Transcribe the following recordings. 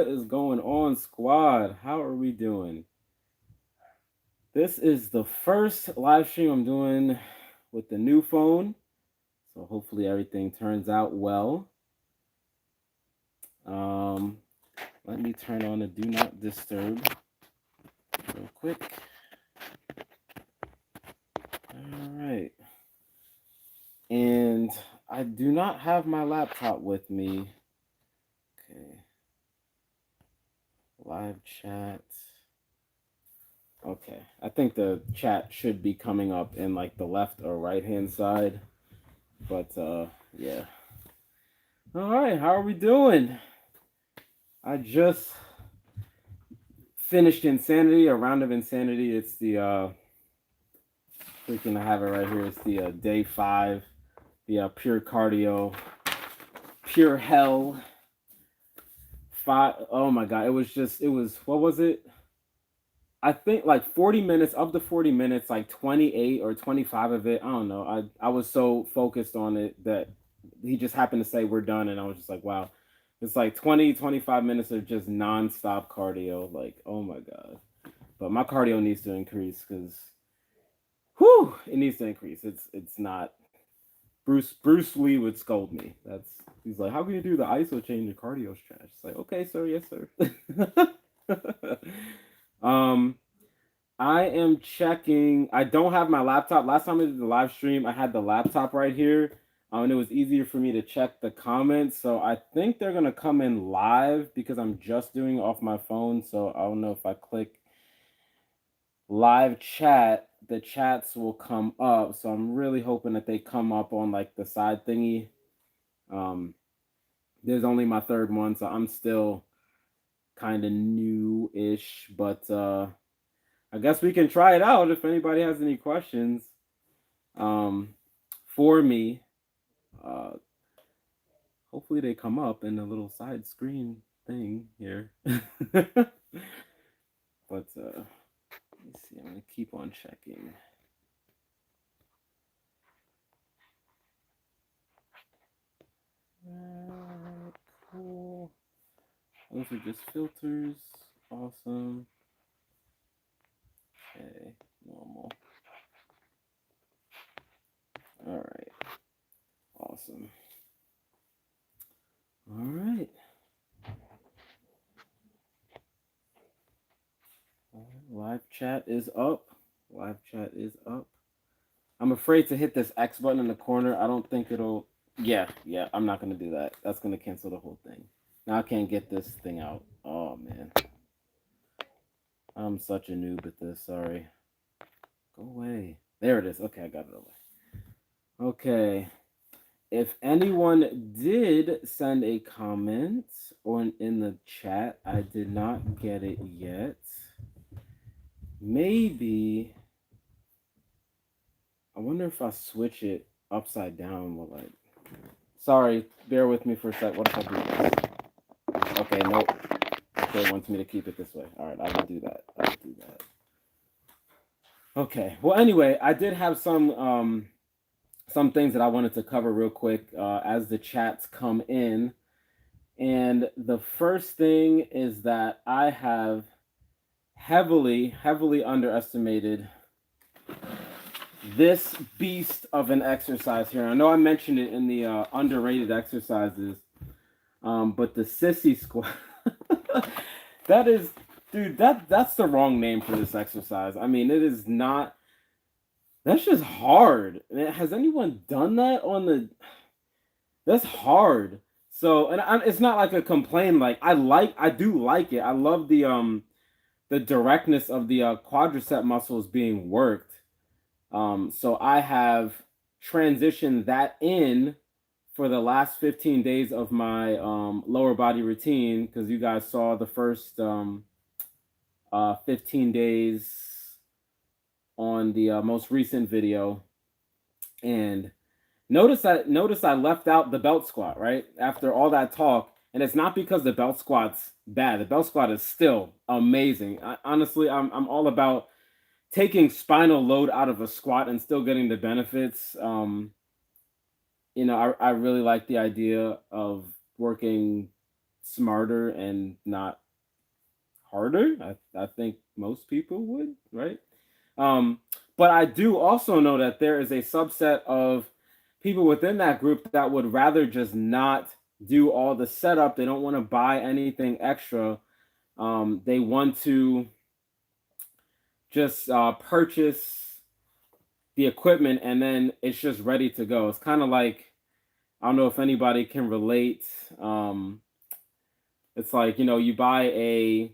What is going on, squad? How are we doing? This is the first live stream I'm doing with the new phone, so hopefully everything turns out well. Um, Let me turn on the do not disturb real quick. All right. And I do not have my laptop with me. Okay. Live chat. Okay. I think the chat should be coming up in like the left or right hand side. But yeah. All right, how are we doing? I just finished Insanity, a round of Insanity. It's the freaking, I have it right here. It's the day 5, the pure cardio, pure hell. Oh my god, it was what was it? I think like 40 minutes, up to 40 minutes, like 28 or 25 of it. I don't know. I was so focused on it that he just happened to say we're done, and I was just like, wow. It's like 20, 25 minutes of just nonstop cardio. Like, oh my god. But my cardio needs to increase because it needs to increase. It's not Bruce Lee would scold me. He's like, how can you do the Isochain your cardio trash? It's like, okay, sir, yes, sir. I am checking. I don't have my laptop. Last time I did the live stream, I had the laptop right here. And it was easier for me to check the comments. So I think they're going to come in live because I'm just doing it off my phone. So I don't know if I click live chat, the chats will come up. So I'm really hoping that they come up on like the side thingy. There's only my third one, so I'm still kind of new-ish. But I guess we can try it out if anybody has any questions for me. Hopefully they come up in a little side screen thing here. But let's see. I'm gonna keep on checking. Cool. Those are just filters. Awesome. Okay, normal. All right. Awesome. All right. Live chat is up. Live chat is up. I'm afraid to hit this X button in the corner. I don't think it'll... Yeah, I'm not going to do that. That's going to cancel the whole thing. Now I can't get this thing out. Oh, man. I'm such a noob at this. Sorry. Go away. There it is. Okay, I got it away. Okay. If anyone did send a comment in the chat, I did not get it yet. Maybe... I wonder if I switch it upside down, will I... Sorry, bear with me for a sec. What if I do this? Okay, nope. Okay, it wants me to keep it this way. All right, I will do that. Okay, well, anyway, I did have some things that I wanted to cover real quick as the chats come in. And the first thing is that I have heavily underestimated this beast of an exercise here. I know I mentioned it in the underrated exercises, but the Sissy Squat, that is, dude, that's the wrong name for this exercise. I mean, it is not, that's just hard. Has anyone done that on the, that's hard. So, and it's not like a complaint, like, I do like it. I love the directness of the quadricep muscles being worked. So I have transitioned that in for the last 15 days of my lower body routine, because you guys saw the first 15 days on the most recent video. And notice I left out the belt squat, right? After all that talk. And it's not because the belt squat's bad. The belt squat is still amazing. Honestly, I'm all about taking spinal load out of a squat and still getting the benefits. I really like the idea of working smarter and not harder. I think most people would, right? But I do also know that there is a subset of people within that group that would rather just not do all the setup. They don't want to buy anything extra. They want to just purchase the equipment and then it's just ready to go. It's kind of like, I don't know if anybody can relate. It's like, you buy a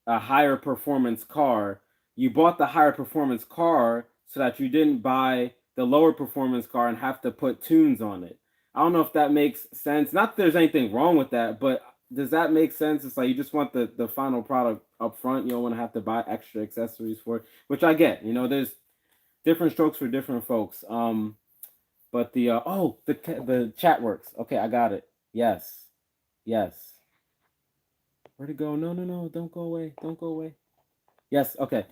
higher performance car. You bought the higher performance car so that you didn't buy the lower performance car and have to put tunes on it. I don't know if that makes sense. Not that there's anything wrong with that, but does that make sense? It's like you just want the final product up front. You don't want to have to buy extra accessories for it, which I get. There's different strokes for different folks. But the chat works. Okay, I got it. Yes. Where'd it go? No, don't go away. Yes, okay.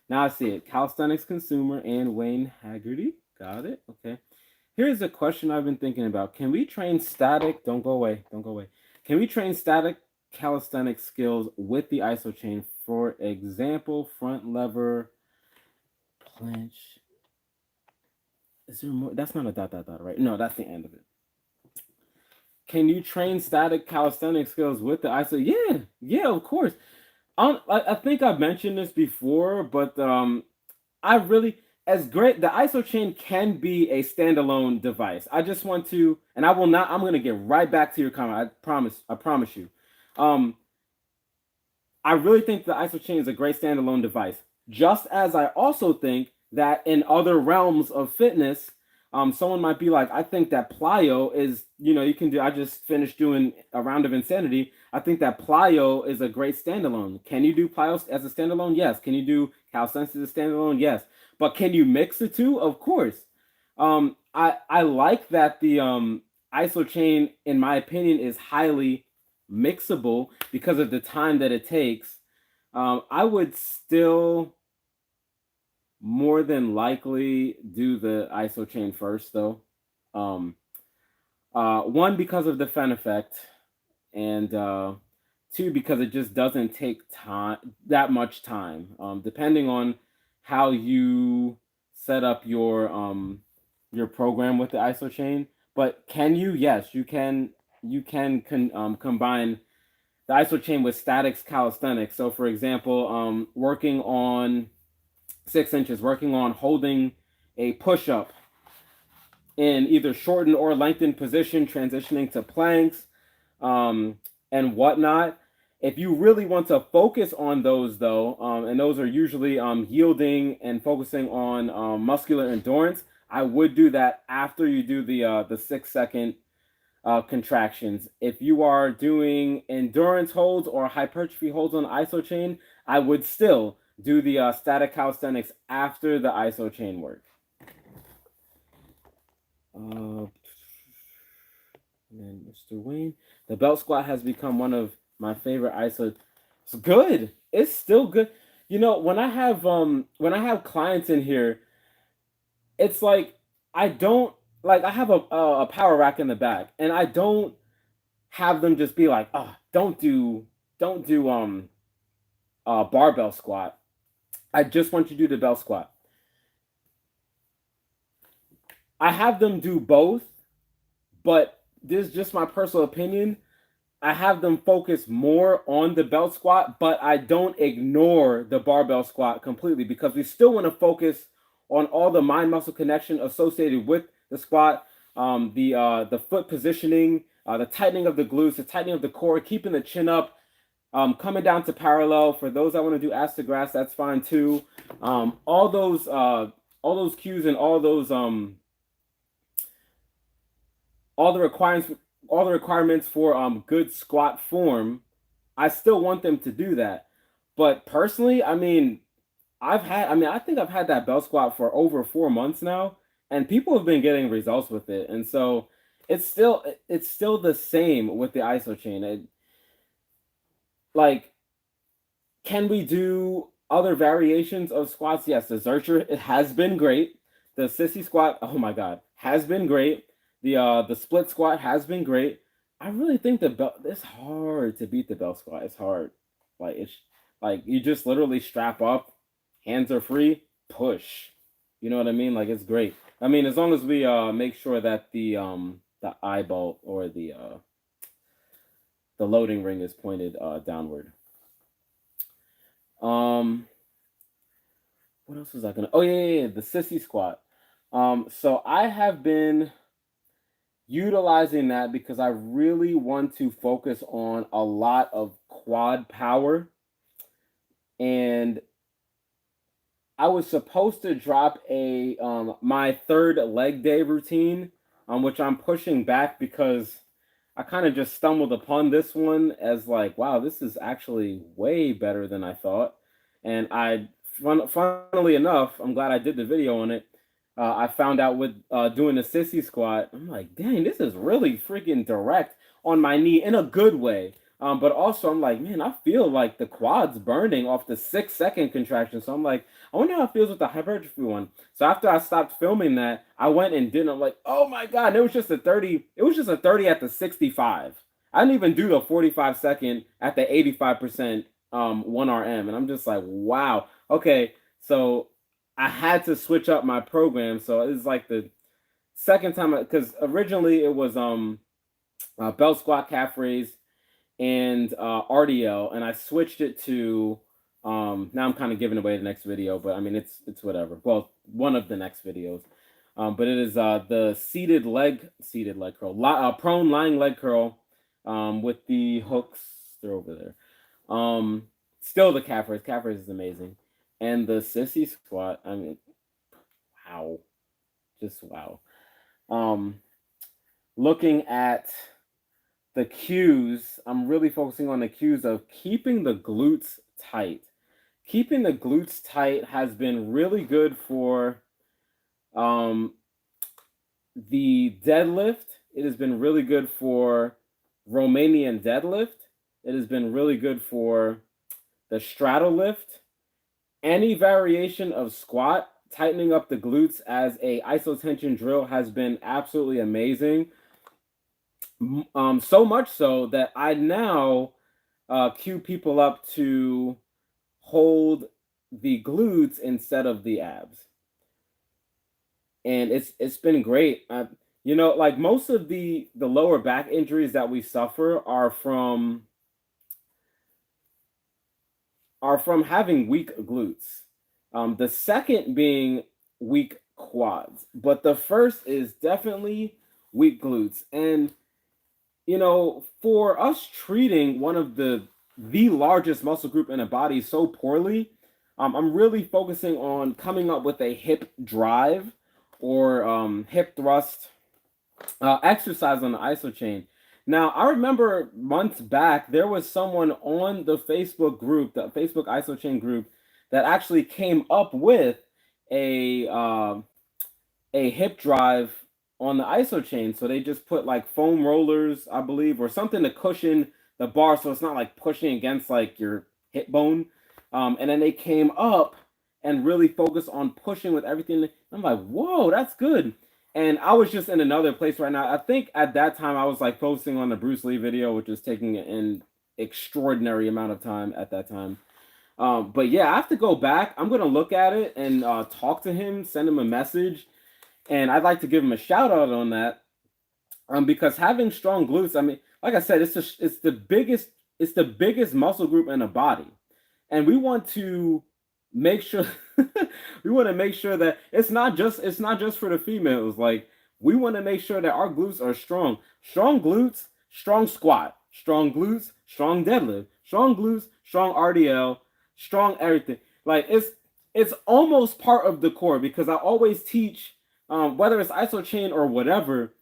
Now I see it. Calisthenics Consumer and Wayne Haggerty. Got it. Okay. Here's a question I've been thinking about. Can we train static? Don't go away. Can we train static calisthenics skills with the Isochain? For example, front lever, planche. Is there more? That's not a dot, right? No, that's the end of it. Can you train static calisthenics skills with the ISO? Yeah, of course. I think I've mentioned this before, but I really, as great, the Isochain can be a standalone device. I just want to, and I will not, I'm going to get right back to your comment. I promise you. I really think the Isochain is a great standalone device. Just as I also think that in other realms of fitness, someone might be like, I think that plyo is, you can do, I just finished doing a round of insanity. I think that plyo is a great standalone. Can you do plyo as a standalone? Yes. Can you do calisthenics as a standalone? Yes. But can you mix the two? Of course. I like that the Isochain, in my opinion, is highly mixable because of the time that it takes. I would still more than likely do the Isochain first, though. One, because of the Fen effect, and two, because it just doesn't take that much time. Depending on how you set up your program with the Isochain. But can you? Yes, you can. You can combine the Isochain with statics calisthenics. So, for example, working on 6 inches, working on holding a push-up in either shortened or lengthened position, transitioning to planks, and whatnot. If you really want to focus on those, though, and those are usually yielding and focusing on muscular endurance, I would do that after you do the 6-second contractions. If you are doing endurance holds or hypertrophy holds on the Isochain, I would still do the static calisthenics after the Isochain work. And then Mr. Wayne, the belt squat has become one of my favorite ISO. It's good. It's still good. When I have clients in here, it's like I have a power rack in the back, and I don't have them just be like, oh, don't do barbell squat. I just want you to do the belt squat. I have them do both, but this is just my personal opinion. I have them focus more on the belt squat, but I don't ignore the barbell squat completely because we still want to focus on all the mind-muscle connection associated with the squat, the foot positioning, the tightening of the glutes, the tightening of the core, keeping the chin up, coming down to parallel. For those that want to do ass to grass, that's fine too. All those cues and all the requirements for good squat form, I still want them to do that. But personally, I think I've had that belt squat for over 4 months now, and people have been getting results with it. And so it's still the same with the Isochain. Can we do other variations of squats? Yes, the Zercher, it has been great. The Sissy Squat, oh my God, has been great. The split squat has been great. I really think the belt, it's hard to beat the belt squat. It's hard. Like it's like you just literally strap up, hands are free, push. You know what I mean? Like it's great. I mean, as long as we make sure that the eye bolt or the loading ring is pointed downward. What else was I gonna? Oh yeah, the Sissy Squat. So I have been utilizing that because I really want to focus on a lot of quad power. And I was supposed to drop a my third leg day routine, which I'm pushing back because I kind of just stumbled upon this one as like, wow, this is actually way better than I thought. And funnily enough, I'm glad I did the video on it. I found out with doing a sissy squat, I'm like, dang, this is really freaking direct on my knee in a good way. But also, I'm like, man, I feel like the quad's burning off the 6-second contraction. So I'm like, I wonder how it feels with the hypertrophy one. So after I stopped filming that, I went and did it. I'm like, oh my God, and it was just a 30. It was just a 30 at the 65. I didn't even do the 45-second at the 85% 1RM. And I'm just like, wow. Okay, so I had to switch up my program. So it's like the second time, because originally it was belt squat, calf raise, and RDL, and I switched it to now I'm kind of giving away the next video, but I mean it's whatever. Well, one of the next videos, but it is the seated leg curl, prone lying leg curl, with the hooks. They're over there. Still the calf raise. Calf raise is amazing, and the sissy squat. I mean, wow, just wow. Looking at the cues, I'm really focusing on the cues of keeping the glutes tight. Keeping the glutes tight has been really good for the deadlift. It has been really good for Romanian deadlift. It has been really good for the straddle lift. Any variation of squat, tightening up the glutes as a isotension drill has been absolutely amazing. So much so that I now cue people up to hold the glutes instead of the abs, and it's been great. You know, like most of the lower back injuries that we suffer are from having weak glutes. The second being weak quads, but the first is definitely weak glutes. And you know, for us treating one of the largest muscle group in a body so poorly, I'm really focusing on coming up with a hip drive or hip thrust exercise on the Isochain. Now, I remember months back, there was someone on the Facebook group, the Facebook Isochain group, that actually came up with a hip drive on the Isochain. So they just put like foam rollers, I believe, or something to cushion the bar so it's not like pushing against like your hip bone. And then they came up and really focused on pushing with everything. I'm like, whoa, that's good. And I was just in another place right now. I think at that time I was like focusing on the Bruce Lee video, which was taking an extraordinary amount of time at that time. But yeah, I have to go back. I'm going to look at it and talk to him, send him a message. And I'd like to give him a shout out on that, because having strong glutes, I mean, like I said, it's the biggest muscle group in the body, and we want to make sure that it's not just for the females. Like we want to make sure that our glutes are strong. Strong glutes, strong squat. Strong glutes, strong deadlift. Strong glutes, strong RDL, strong everything. Like it's almost part of the core, because I always teach. Whether it's Isochain or whatever,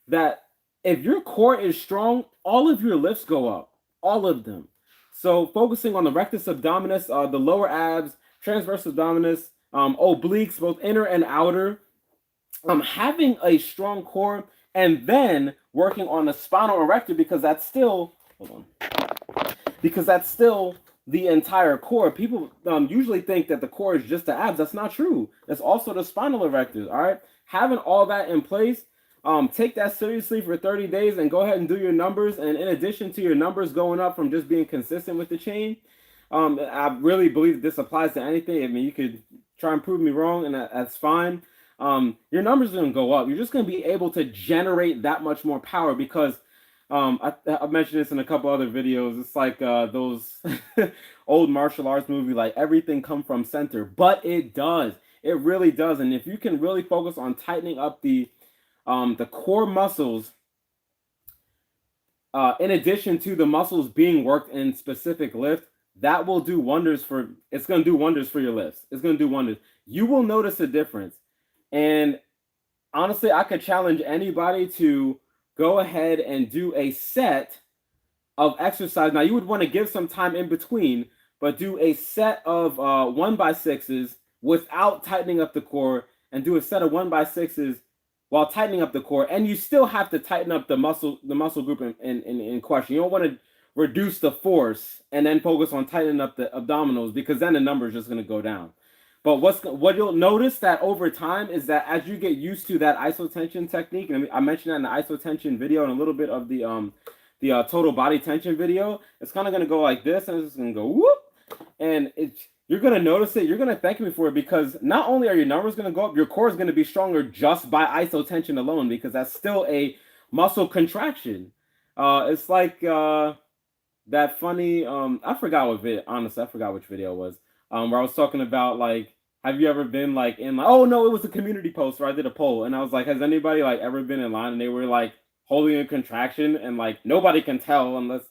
that if your core is strong, all of your lifts go up, all of them. So focusing on the rectus abdominis, the lower abs, transverse abdominis, obliques, both inner and outer, having a strong core, and then working on the spinal erector, because that's still, the entire core. People usually think that the core is just the abs. That's not true. It's also the spinal erectors. All right, having all that in place, take that seriously for 30 days and go ahead and do your numbers. And in addition to your numbers going up from just being consistent with the chain, I really believe this applies to anything. I mean, you could try and prove me wrong, and that's fine. Your numbers are going to go up. You're just going to be able to generate that much more power because I've mentioned this in a couple other videos. It's like those old martial arts movie, like everything come from center, but it does. It really does. And if you can really focus on tightening up the core muscles, in addition to the muscles being worked in specific lift, that will do wonders for, it's going to do wonders for your lifts. It's going to do wonders. You will notice a difference. And honestly, I could challenge anybody to go ahead and do a set of exercise. Now, you would want to give some time in between, but do a set of 1x6s without tightening up the core, and do a set of 1x6s while tightening up the core. And you still have to tighten up the muscle group in question. You don't want to reduce the force and then focus on tightening up the abdominals, because then the number is just going to go down. But what you'll notice that over time is that as you get used to that isotension technique, and I mentioned that in the isotension video and a little bit of the total body tension video, it's kind of going to go like this, and it's just going to go whoop, and you're going to notice it. You're going to thank me for it, because not only are your numbers going to go up, your core is going to be stronger just by isotension alone, because that's still a muscle contraction. It's like that funny, I forgot what video, honestly, I forgot which video it was, where I was talking about, like, have you ever been like in, like, oh no, it was a community post where I did a poll, and I was like, has anybody like ever been in line and they were like holding a contraction, and like nobody can tell unless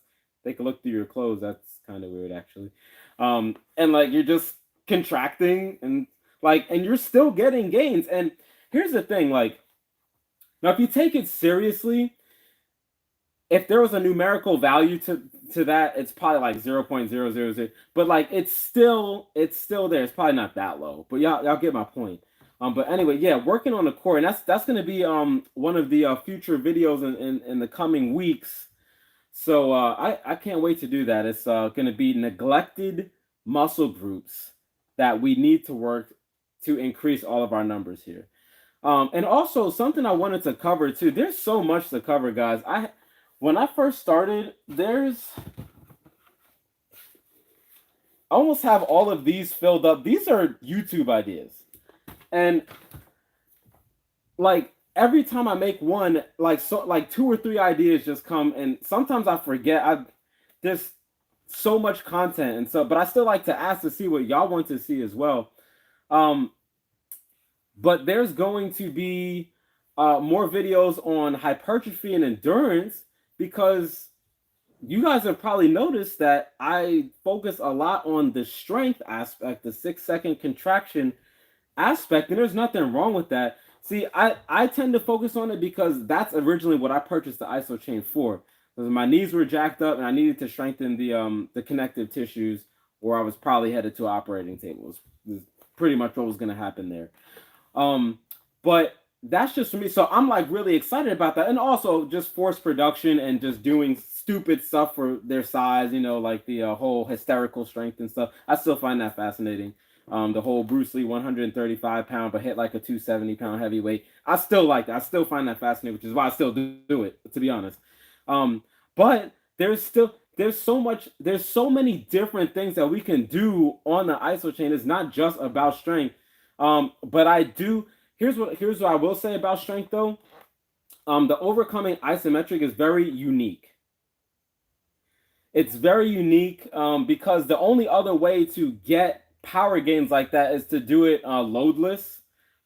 they can look through your clothes. That's kind of weird, actually. And like you're just contracting, and like, and you're still getting gains. And here's the thing, like, now if you take it seriously, if there was a numerical value to that, it's probably like 0.000, but like it's still there. It's probably not that low, but y'all get my point. But anyway, yeah, working on the core, and that's going to be one of the future videos in the coming weeks. So I can't wait to do that. It's going to be neglected muscle groups that we need to work to increase all of our numbers here. And also something I wanted to cover too. There's so much to cover, guys. When I first started, I almost have all of these filled up. These are YouTube ideas. And like every time I make one, like 2 or 3 ideas just come, and sometimes I forget. There's so much content, and so, but I still like to ask to see what y'all want to see as well. But there's going to be more videos on hypertrophy and endurance, because you guys have probably noticed that I focus a lot on the strength aspect, the 6-second contraction aspect, and there's nothing wrong with that. See, I tend to focus on it because that's originally what I purchased the Isochain for. Because my knees were jacked up and I needed to strengthen the connective tissues, or I was probably headed to an operating table. Is pretty much what was going to happen there. But that's just for me. So I'm like really excited about that. And also just force production and just doing stupid stuff for their size, you know, like the whole hysterical strength and stuff. I still find that fascinating. The whole Bruce Lee 135-pound but hit like a 270-pound heavyweight. I still like that. I still find that fascinating, which is why I still do it, to be honest. But there's so many different things that we can do on the Isochain. It's not just about strength. But here's what I will say about strength though. The overcoming isometric is very unique. It's very unique because the only other way to get power gains like that is to do it loadless.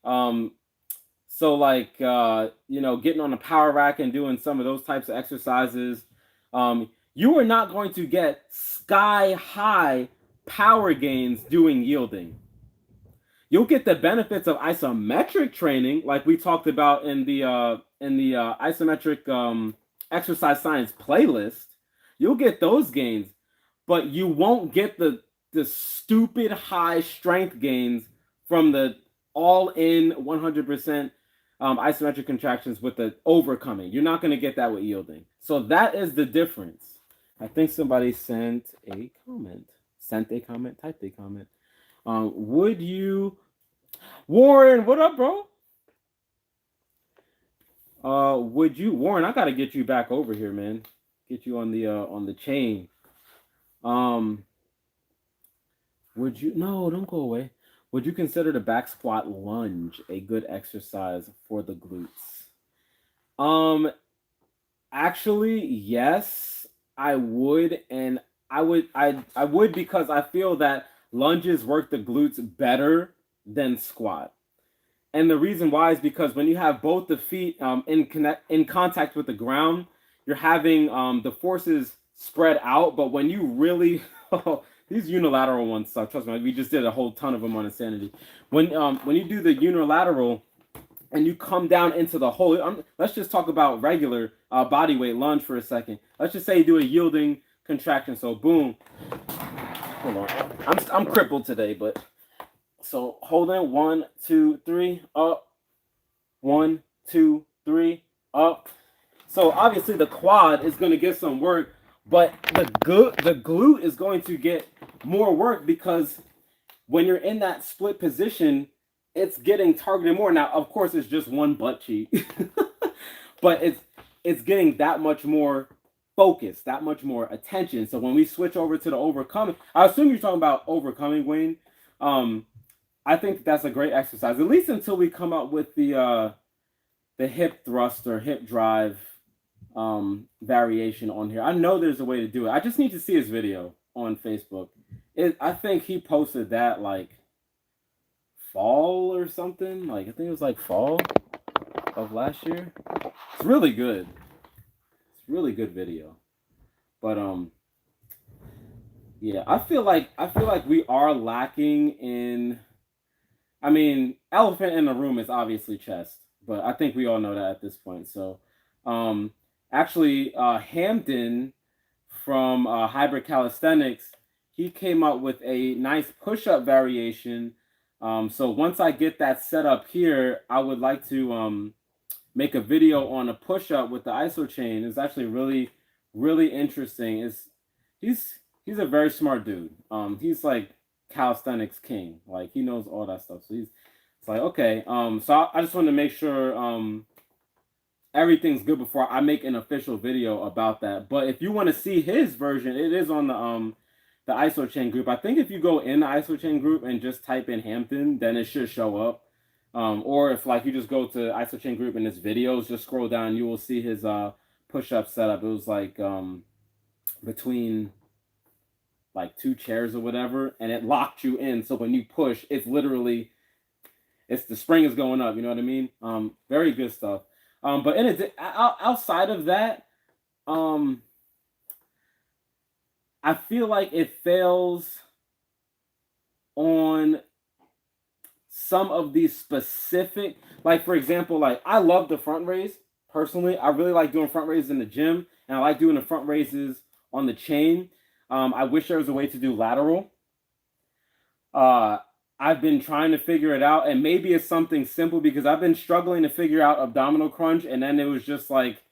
So like getting on a power rack and doing some of those types of exercises, you are not going to get sky high power gains doing yielding. You'll get the benefits of isometric training, like we talked about in the isometric exercise science playlist. You'll get those gains, but you won't get the stupid high strength gains from the all-in 100% isometric contractions with the overcoming. You're not going to get that with yielding. So that is the difference. I think somebody sent a comment. Typed a comment. Would you... Warren, what up, bro? Would you, Warren? I gotta get you back over here, man. Get you on the chain. Um, would you? No, don't go away. Would you consider the back squat lunge a good exercise for the glutes? Um, Actually, yes, I would, and I would because I feel that lunges work the glutes better than squat. And the reason why is because when you have both the feet in contact with the ground, you're having the forces spread out. But when you really these unilateral ones suck. Trust me, we just did a whole ton of them on Insanity. When you do the unilateral and you come down into the hole, let's just talk about regular body weight lunge for a second. Let's just say you do a yielding contraction. So boom. Hold on, I'm crippled today, but. So hold in 1, 2, 3, up. 1, 2, 3, up. So obviously the quad is going to get some work, but the glute is going to get more work because when you're in that split position, it's getting targeted more. Now, of course, it's just one butt cheek, but it's getting that much more focus, that much more attention. So when we switch over to the overcoming, I assume you're talking about overcoming, Wayne. I think that's a great exercise, at least until we come up with the hip thrust or hip drive variation on here. I know there's a way to do it. I just need to see his video on Facebook. I think he posted that like fall or something. Like I think it was like fall of last year. It's really good. It's really good video. But yeah, I feel like we are lacking in. I mean, elephant in the room is obviously chest, but I think we all know that at this point. So, actually, Hampton from Hybrid Calisthenics, he came up with a nice push-up variation. So once I get that set up here, I would like to make a video on a push-up with the Isochain. It's actually really, really interesting. He's a very smart dude. He's like calisthenics king, like he knows all that stuff. So it's like okay. So I just want to make sure everything's good before I make an official video about that. But if you want to see his version, it is on the Isochain group. I think if you go in the Isochain group and just type in Hampton, then it should show up. Or if like you just go to Isochain group and his videos, just scroll down, you will see his push-up setup. It was like between like 2 chairs or whatever, and it locked you in. So when you push, it's the spring is going up. You know what I mean? Very good stuff. But outside of that, I feel like it fails on some of these specific, like for example, like I love the front raise personally. I really like doing front raises in the gym, and I like doing the front raises on the chain. I wish there was a way to do lateral. I've been trying to figure it out, and maybe it's something simple because I've been struggling to figure out abdominal crunch, and then it was just like,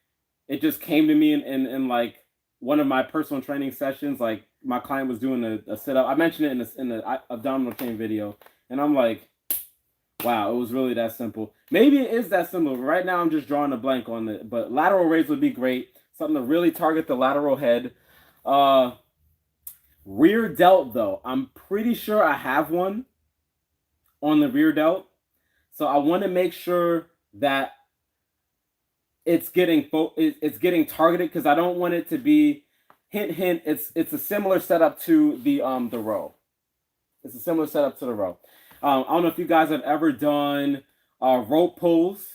it just came to me in like one of my personal training sessions. Like my client was doing a sit-up. I mentioned it in the abdominal chain video, and I'm like, wow, it was really that simple. Maybe it is that simple. Right now I'm just drawing a blank on it, but lateral raise would be great. Something to really target the lateral head. Rear delt, though, I'm pretty sure I have one on the rear delt. So I want to make sure that it's getting targeted because I don't want it to be hint. It's a similar setup to the row. It's a similar setup to the row. I don't know if you guys have ever done rope pulls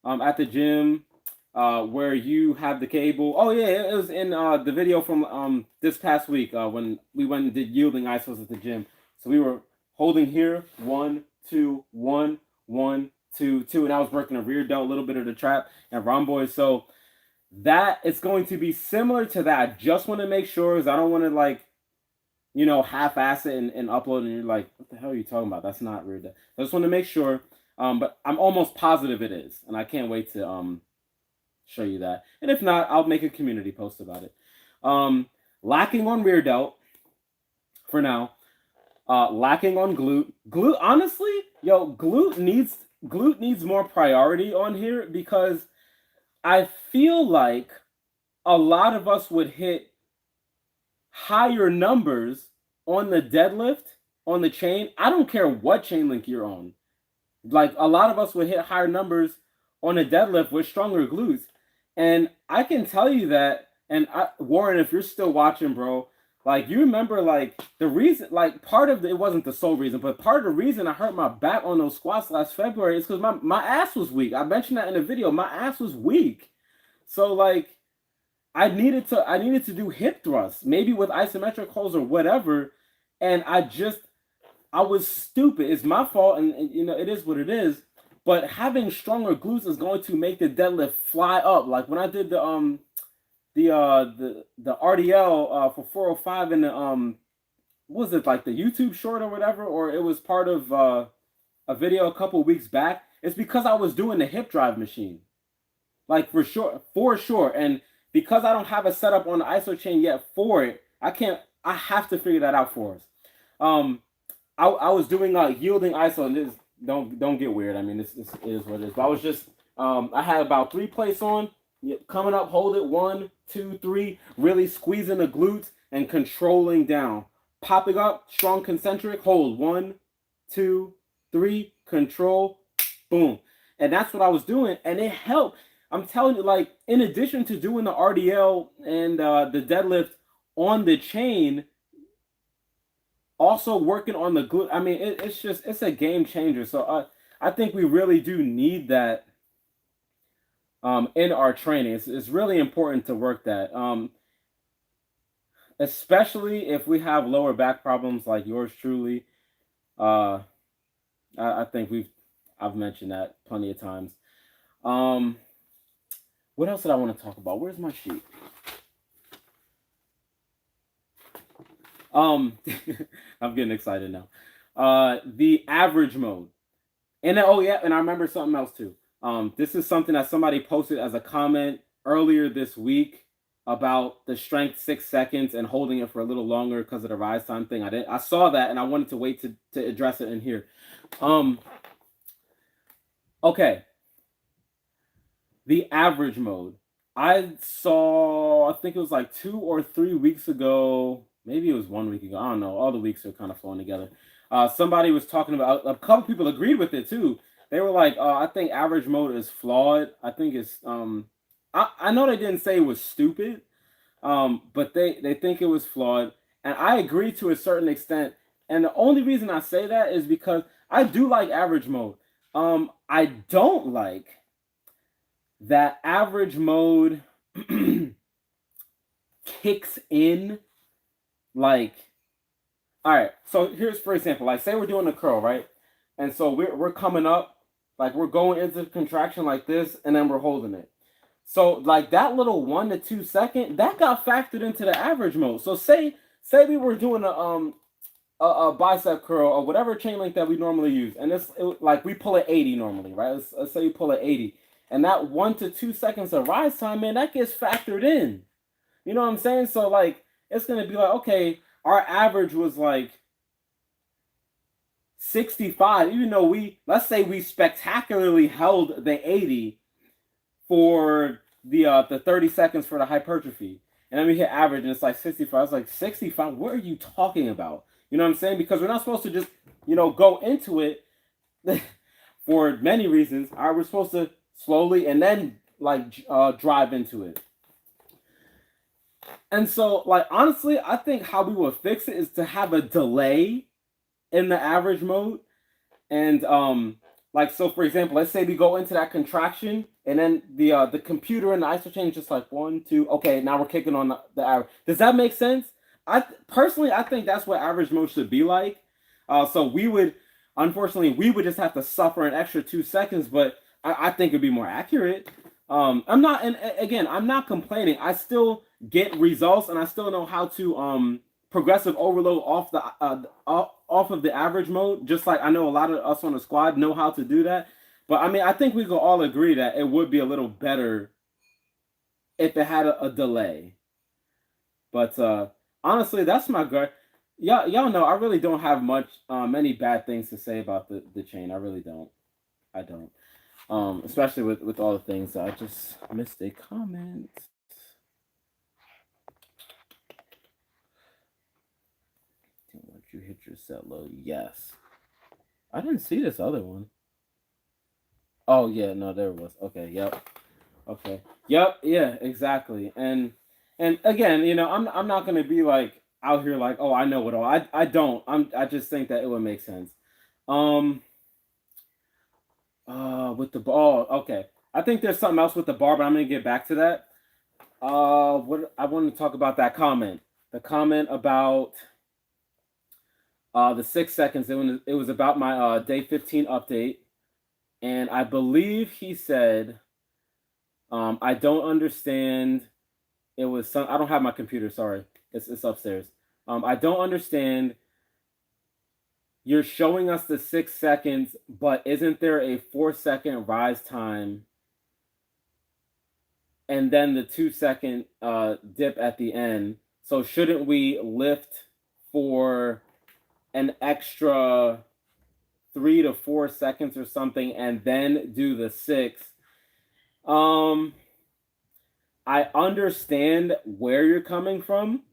at the gym. Where you have the cable. Oh yeah, it was in the video from this past week when we went and did yielding isos at the gym. So we were holding here 1, 2, 1, 1, 2, 2, and I was working a rear delt, a little bit of the trap and rhomboid. So that it's going to be similar to that. I just want to make sure, because I don't want to like, you know, half-ass it and upload, and you're like, what the hell are you talking about? That's not rear delt. I just want to make sure. But I'm almost positive it is, and I can't wait to show you that. And if not, I'll make a community post about it. Lacking on rear delt for now. Lacking on glute. Honestly, glute needs more priority on here because I feel like a lot of us would hit higher numbers on the deadlift, on the chain. I don't care what chain link you're on. Like a lot of us would hit higher numbers on a deadlift with stronger glutes. And I can tell you that, and Warren, if you're still watching, bro, like you remember like the reason, like part of it wasn't the sole reason, but part of the reason I hurt my back on those squats last February is because my ass was weak. I mentioned that in the video. My ass was weak. So like I needed to do hip thrusts, maybe with isometric holds or whatever. And I was stupid. It's my fault, and you know it is what it is. But having stronger glutes is going to make the deadlift fly up. Like when I did the RDL for 405 in the what was it, like the YouTube short or whatever, or it was part of a video a couple weeks back. It's because I was doing the hip drive machine, like for sure. And because I don't have a setup on the Isochain yet for it, I have to figure that out for us. I was doing yielding ISO, and this don't get weird. I mean, this is what it is. But I was just I had about 3 plates on, coming up, hold it 1, 2, 3, really squeezing the glutes and controlling down, popping up, strong concentric, hold 1, 2, 3, control, boom, and that's what I was doing, and it helped. I'm telling you, like in addition to doing the RDL and the deadlift on the chain, also working on the glute. I mean, it's a game changer. So I think we really do need that in our training. It's really important to work that, especially if we have lower back problems like yours truly. I think I've mentioned that plenty of times. What else did I want to talk about? Where's my sheet? I'm getting excited now. The average mode. And oh yeah, and I remember something else too. This is something that somebody posted as a comment earlier this week about the strength 6 seconds and holding it for a little longer because of the rise time thing. I saw that and I wanted to wait to address it in here. Okay. The average mode. I think it was like 2 or 3 weeks ago. Maybe it was 1 week ago. I don't know. All the weeks are kind of flowing together. Somebody was talking about, a couple people agreed with it too. They were like, I think average mode is flawed. I think it's, I know they didn't say it was stupid, but they think it was flawed. And I agree to a certain extent. And the only reason I say that is because I do like average mode. I don't like that average mode kicks in like, all right, so here's, for example, like say we're doing a curl, right? And so we're coming up, like we're going into contraction like this, and then we're holding it. So like that little 1 to 2 second, that got factored into the average mode. So say we were doing a bicep curl or whatever chain link that we normally use, and like we pull at 80 normally, right? Let's say we pull at 80. And that 1 to 2 seconds of rise time, man, that gets factored in. You know what I'm saying? So like, it's going to be like, okay, our average was like 65, even though let's say we spectacularly held the 80 for the 30 seconds for the hypertrophy. And then we hit average and it's like 65. I was like, 65? What are you talking about? You know what I'm saying? Because we're not supposed to just, go into it for many reasons. We're supposed to slowly and then like drive into it. And so like honestly, I think how we will fix it is to have a delay in the average mode. And like, so for example, let's say we go into that contraction and then the computer and the Isochain is just like 1, 2, okay, now we're kicking on the average. Does that make sense? Personally, I think that's what average mode should be like. So unfortunately, we would just have to suffer an extra 2 seconds, but I think it'd be more accurate. I'm not complaining. I still get results, and I still know how to progressive overload off of the average mode. Just like I know a lot of us on the squad know how to do that. But I mean, I think we can all agree that it would be a little better if it had a delay. But honestly, that's my gut. Y'all know I really don't have many bad things to say about the chain. I really don't. I don't. Especially with all the things. I just missed a comment. Once you hit your set load, yes. I didn't see this other one. Oh yeah, no, there it was. Okay, yep. Okay. Yep, yeah, exactly. And again, you know, I'm not gonna be like out here like, oh, I know it all. I don't. I just think that it would make sense. With the ball, okay. I think there's something else with the bar, but I'm gonna get back to that. What I wanted to talk about that comment. The comment about the 6 seconds. It was about my day 15 update, and I believe he said, I don't understand. It was some. I don't have my computer. Sorry, it's upstairs. I don't understand. You're showing us the 6 seconds, but isn't there a 4-second rise time? And then the 2-second dip at the end. So shouldn't we lift for an extra 3 to 4 seconds or something and then do the 6? I understand where you're coming from.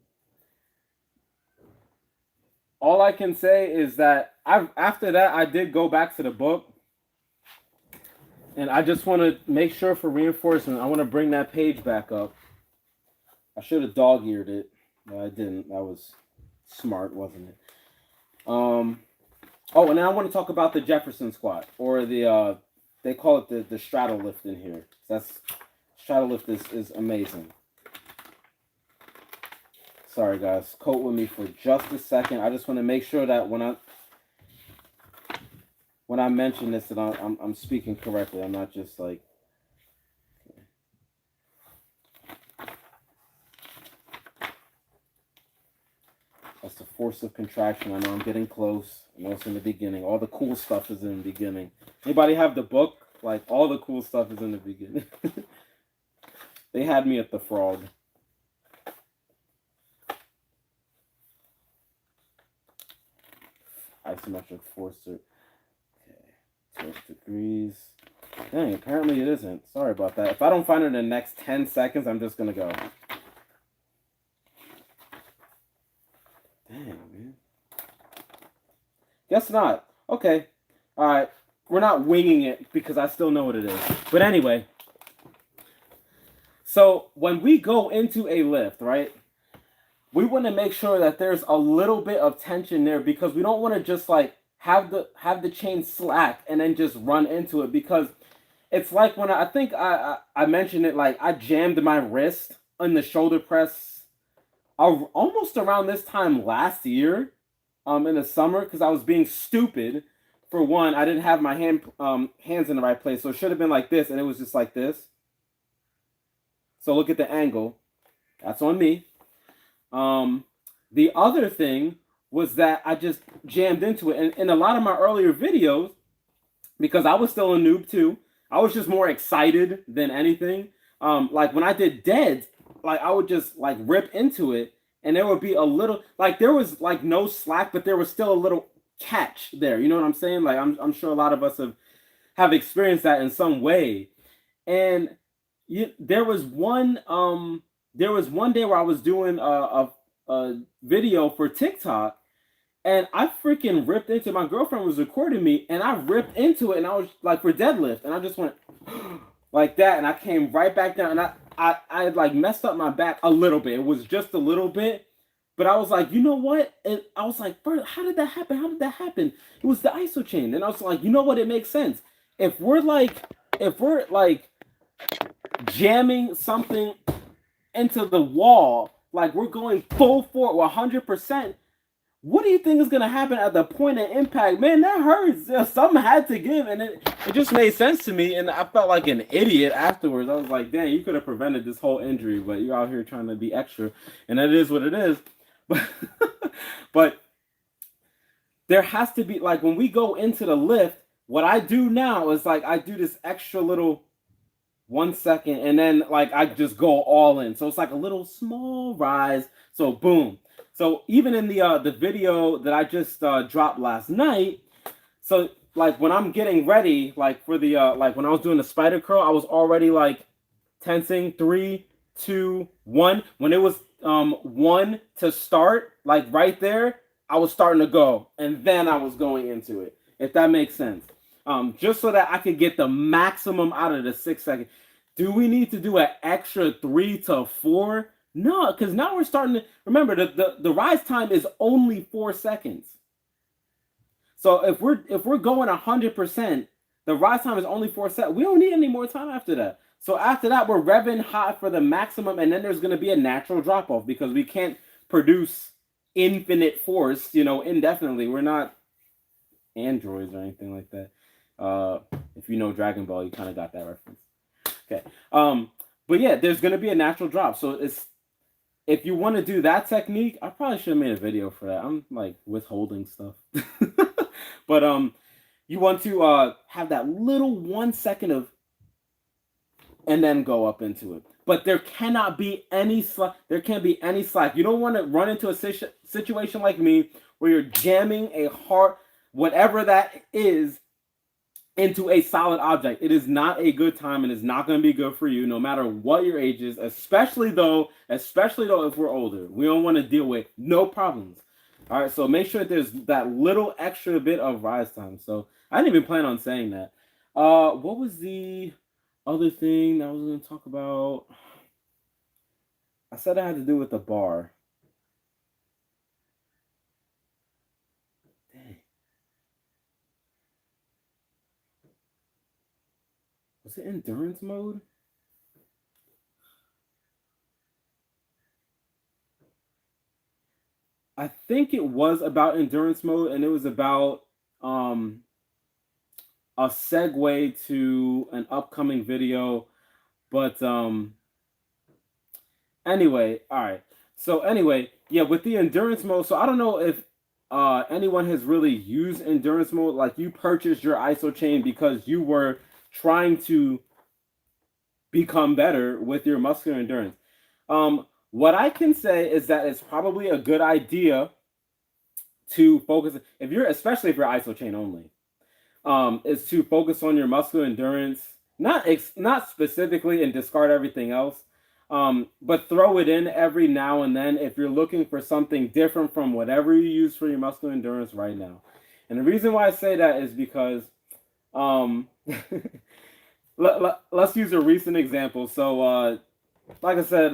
All I can say is that after that, I did go back to the book. And I just want to make sure for reinforcement, I want to bring that page back up. I should have dog-eared it, but I didn't. That was smart, wasn't it? Oh, and now I want to talk about the Jefferson Squat, or the they call it the straddle lift in here. That's straddle lift is amazing. Sorry guys, coat with me for just a second. I just want to make sure that when I mention this, that I'm speaking correctly. I'm not just like. Okay. That's the force of contraction. I know I'm getting close. I know it's in the beginning. All the cool stuff is in the beginning. Anybody have the book? Like, all the cool stuff is in the beginning. They had me at the frog. Isometric force. Okay. 12 degrees. Dang, apparently it isn't. Sorry about that. If I don't find it in the next 10 seconds, I'm just going to go. Dang, man. Guess not. Okay. All right. We're not winging it because I still know what it is. But anyway. So when we go into a lift, right, we want to make sure that there's a little bit of tension there because we don't want to just like have the chain slack and then just run into it, because it's like when I think I mentioned it, like I jammed my wrist on the shoulder press almost around this time last year in the summer, because I was being stupid. For one, I didn't have my hands in the right place, so it should have been like this, and it was just like this. So look at the angle. That's on me. The other thing was that I just jammed into it. And in a lot of my earlier videos, because I was still a noob too, I was just more excited than anything. Like when I did deads, like I would just like rip into it, and there would be a little, like there was like no slack, but there was still a little catch there. You know what I'm saying? Like I'm sure a lot of us have experienced that in some way. And there was one day where I was doing a video for TikTok, and I freaking ripped into, my girlfriend was recording me, and I ripped into it, and I was like, for deadlift, and I just went like that, and I came right back down, and I like messed up my back a little bit. It was just a little bit, but I was like, you know what? And I was like, how did that happen? How did that happen? It was the Isochain. And I was like, you know what? It makes sense. If we're like jamming something into the wall, like we're going full for 100%, what do you think is going to happen at the point of impact? Man, that hurts. Something had to give, and it just made sense to me, and I felt like an idiot afterwards. I was like, dang, you could have prevented this whole injury, but you're out here trying to be extra, and that is what it is. But there has to be, like, when we go into the lift, what I do now is like I do this extra little 1 second, and then like I just go all in. So it's like a little small rise. So boom. So even in the video that I just dropped last night, so like when I'm getting ready, like for the like when I was doing the spider curl, I was already like tensing 3, 2, 1. When it was 1 to start, like right there, I was starting to go, and then I was going into it. If that makes sense. Just so that I could get the maximum out of the 6 seconds. Do we need to do an extra 3 to 4? No, because now we're starting to remember the rise time is only 4 seconds. So if we're going 100%, the rise time is only 4 seconds. We don't need any more time after that. So after that, we're revving hot for the maximum, and then there's going to be a natural drop off because we can't produce infinite force, indefinitely. We're not androids or anything like that. If you know Dragon Ball, you kind of got that reference. Okay. But yeah, there's going to be a natural drop. So if you want to do that technique, I probably should have made a video for that. I'm like withholding stuff. But you want to have that little 1 second of, and then go up into it. But there cannot be any slack. There can't be any slack. You don't want to run into a situation like me where you're jamming a hard, whatever that is, into a solid object. It is not a good time, and it's not going to be good for you, no matter what your age is. Especially though, if we're older, we don't want to deal with no problems. All right, so make sure that there's that little extra bit of rise time. So I didn't even plan on saying that. What was the other thing that I was going to talk about? I said I had to do with the bar. Dang. Was it endurance mode? I think it was about endurance mode, and it was about a segue to an upcoming video. But anyway, all right. So anyway, yeah, with the endurance mode, so I don't know if anyone has really used endurance mode. Like you purchased your Isochain because you were trying to become better with your muscular endurance. What I can say is that it's probably a good idea to focus, especially if you're Isochain only, is to focus on your muscular endurance, not specifically, and discard everything else, but throw it in every now and then if you're looking for something different from whatever you use for your muscular endurance right now. And the reason why I say that is because let's use a recent example. So like I said,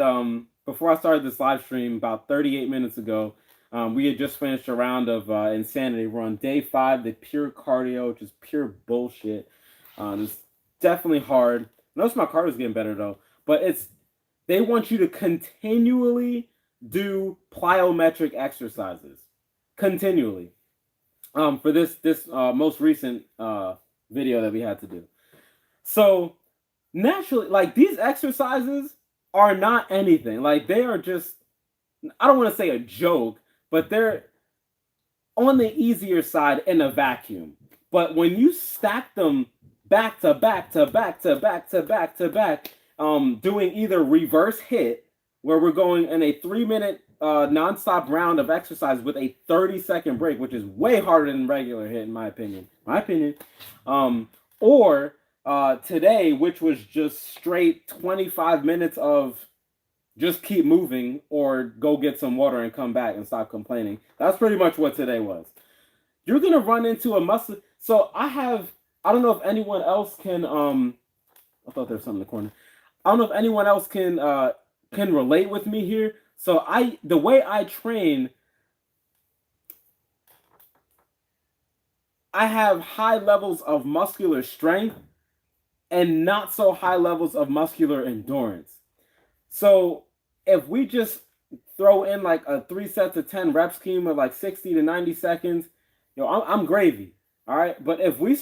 before I started this live stream about 38 minutes ago, we had just finished a round of insanity. We're on day 5, the pure cardio, which is pure bullshit. It's definitely hard. Notice my cardio's getting better though, but they want you to continually do plyometric exercises, continually. For this most recent video that we had to do. So naturally, like these exercises are not anything. Like they are just, I don't want to say a joke, but they're on the easier side in a vacuum. But when you stack them back to back to back to back to back to back, doing either reverse hit, where we're going in a 3-minute nonstop round of exercise with a 30-second break, which is way harder than regular hit in my opinion. Or today, which was just straight 25 minutes of just keep moving or go get some water and come back and stop complaining. That's pretty much what today was. You're going to run into a muscle. So I don't know if anyone else can, I thought there was something in the corner. I don't know if anyone else can relate with me here. So the way I train, I have high levels of muscular strength and not so high levels of muscular endurance. So if we just throw in like a 3 sets of 10 rep scheme of like 60 to 90 seconds, I'm gravy. All right. But if we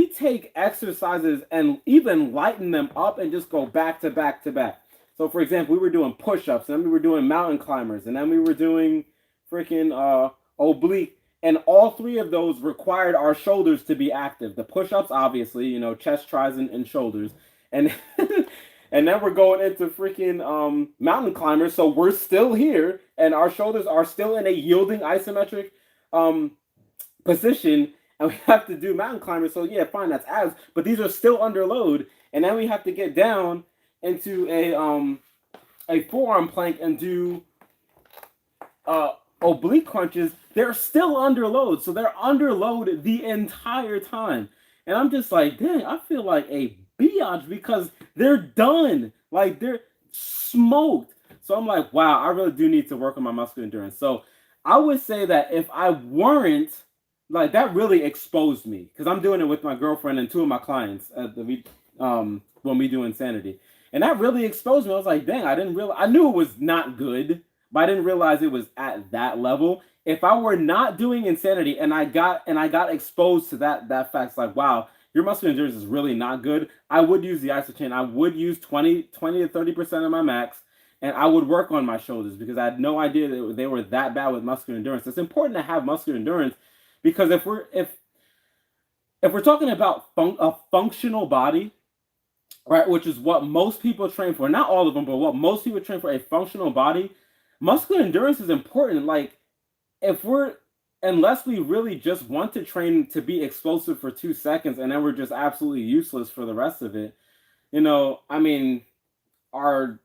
take exercises and even lighten them up and just go back to back to back. So for example, we were doing push-ups, and then we were doing mountain climbers, and then we were doing freaking oblique. And all 3 of those required our shoulders to be active. The push-ups, obviously, chest, tris, and shoulders. And and then we're going into freaking mountain climbers. So we're still here, and our shoulders are still in a yielding isometric position. and we have to do mountain climbers. So yeah, fine, that's abs, but these are still under load, and then we have to get down into a forearm plank and do oblique crunches. They're still under load, so they're under load the entire time. And I'm just like, dang, I feel like a biatch because they're done. Like they're smoked. So I'm like, wow, I really do need to work on my muscular endurance. So I would say that if I weren't, like, that really exposed me because I'm doing it with my girlfriend and two of my clients at the when we do Insanity. And that really exposed me. I was like, dang, I didn't realize. I knew it was not good, but I didn't realize it was at that level. If I were not doing Insanity and I got exposed to that fact, it's like, wow, your muscular endurance is really not good, I would use the Isochain. I would use 20 to 30% of my max, and I would work on my shoulders because I had no idea that they were that bad with muscular endurance. It's important to have muscular endurance because if we're talking about a functional body, right, which is what most people train for, not all of them, but what most people train for, a functional body, muscular endurance is important. Like, unless we really just want to train to be explosive for 2 seconds and then we're just absolutely useless for the rest of it, I mean, are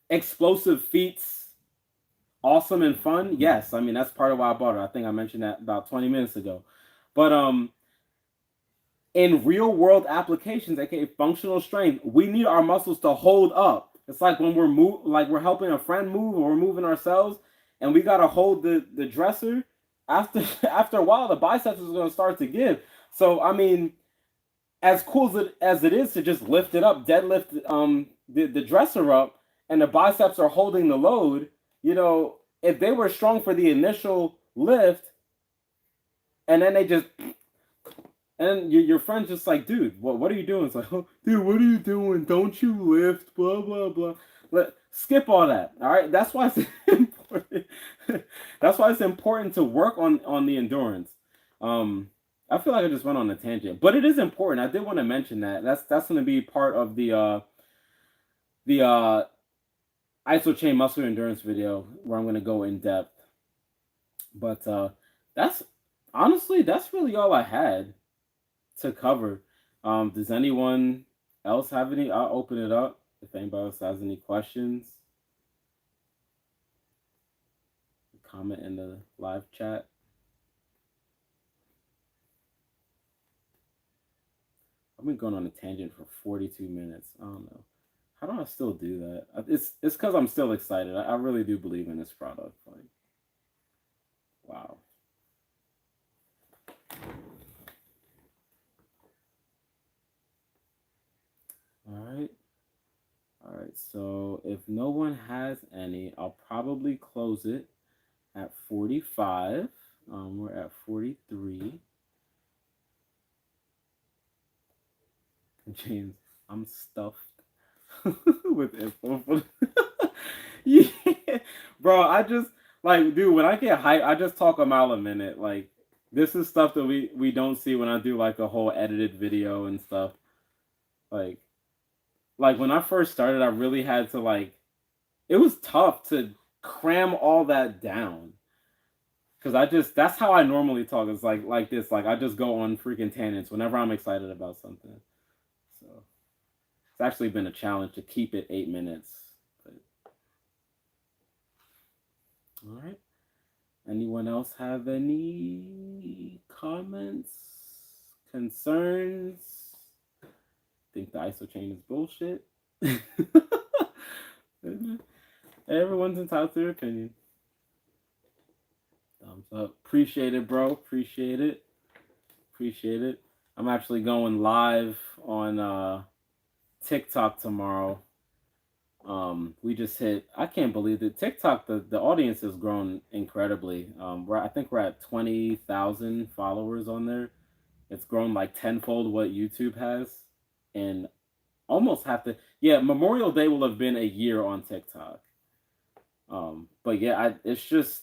explosive feats awesome and fun? Yes. I mean, that's part of why I bought it. I think I mentioned that about 20 minutes ago. But in real world applications, aka functional strength, we need our muscles to hold up. It's like when we're helping a friend move or we're moving ourselves, and we gotta hold the dresser. After a while, the biceps is gonna start to give. So I mean, as cool as it is to just lift it up, deadlift the dresser up, and the biceps are holding the load. If they were strong for the initial lift, and then they just. And your friend's just like, dude, what are you doing? It's like, oh, dude, what are you doing? Don't you lift? Blah, blah, blah. Skip all that, all right? That's why it's important. That's why it's important to work on the endurance. I feel like I just went on a tangent, but it is important. I did want to mention that. That's going to be part of the Isochain muscular endurance video where I'm going to go in depth. But that's really all I had to cover. Does anyone else have any? I'll open it up if anybody else has any questions. Comment in the live chat. I've been going on a tangent for 42 minutes. I don't know. How do I still do that? It's because I'm still excited. I really do believe in this product. Like, wow. All right, so if no one has any, I'll probably close it at 45. We're at 43. James, I'm stuffed with info. Yeah, bro, I just, like, dude, when I get hyped, I just talk a mile a minute. Like, this is stuff that we don't see when I do, like, a whole edited video and stuff. Like when I first started, I really had to, like, it was tough to cram all that down. Because that's how I normally talk. It's like this. Like, I just go on freaking tangents whenever I'm excited about something. So it's actually been a challenge to keep it 8 minutes. But... all right. Anyone else have any comments, concerns? Think the Isochain is bullshit? Everyone's entitled to their opinion. Thumbs up. Appreciate it, bro. Appreciate it. I'm actually going live on TikTok tomorrow. We just hit, I can't believe it. TikTok, the audience has grown incredibly. I think we're at 20,000 followers on there. It's grown like tenfold what YouTube has. And almost Memorial Day will have been a year on TikTok. But yeah, it's just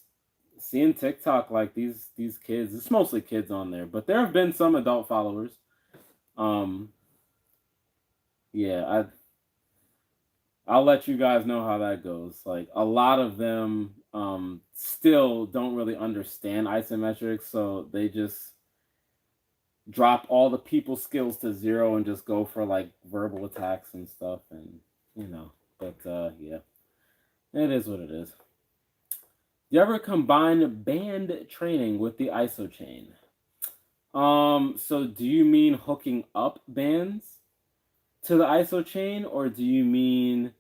seeing TikTok, like these kids. It's mostly kids on there, but there have been some adult followers. Yeah, I'll let you guys know how that goes. Like, a lot of them still don't really understand isometrics, so they just drop all the people skills to zero and just go for like verbal attacks and stuff, and you know. But yeah, it is what it is. Do you ever combine band training with the Isochain? So do you mean hooking up bands to the Isochain, or do you mean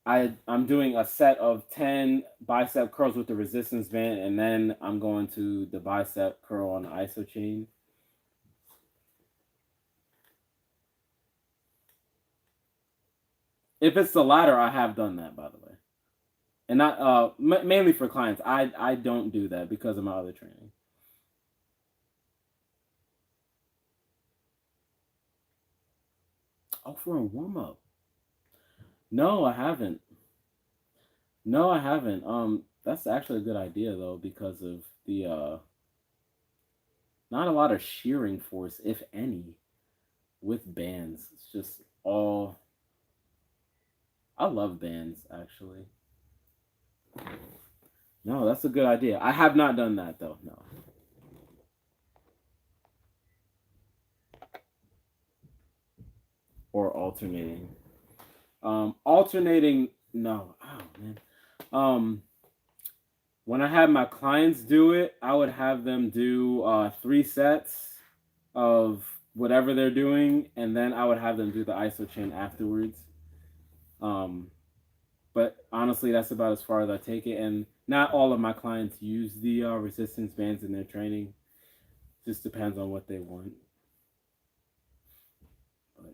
I'm doing a set of 10 bicep curls with the resistance band, and then I'm going to the bicep curl on the Isochain? If it's the latter, I have done that, by the way, and not mainly for clients. I don't do that because of my other training. Oh, for a warm up? No, I haven't. No, I haven't. That's actually a good idea though, because of the not a lot of shearing force, if any, with bands. It's just all. I love bands actually. No, that's a good idea. I have not done that though. No. Or alternating. Alternating. No. Oh man. When I had my clients do it, I would have them do 3 sets of whatever they're doing, and then I would have them do the Isochain afterwards. But honestly, that's about as far as I take it. And not all of my clients use the resistance bands in their training. Just depends on what they want. But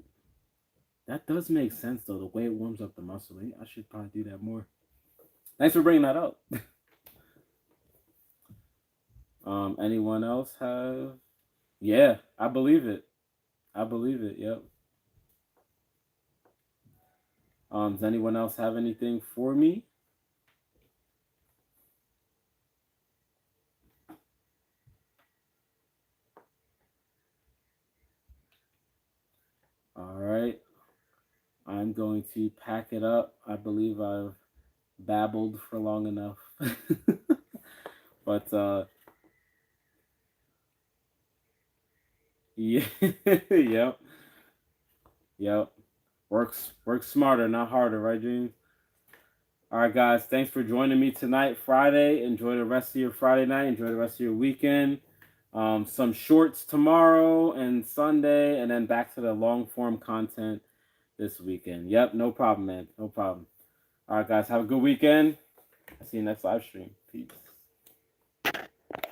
that does make sense, though, the way it warms up the muscle. I should probably do that more. Thanks for bringing that up. Anyone else have? Yeah, I believe it. I believe it. Yep. Does anyone else have anything for me? All right. I'm going to pack it up. I believe I've babbled for long enough. But yeah, yep. Work smarter, not harder, right, James? All right, guys. Thanks for joining me tonight, Friday. Enjoy the rest of your Friday night. Enjoy the rest of your weekend. Some shorts tomorrow and Sunday, and then back to the long form content this weekend. Yep, no problem, man. No problem. All right, guys. Have a good weekend. I'll see you next live stream. Peace.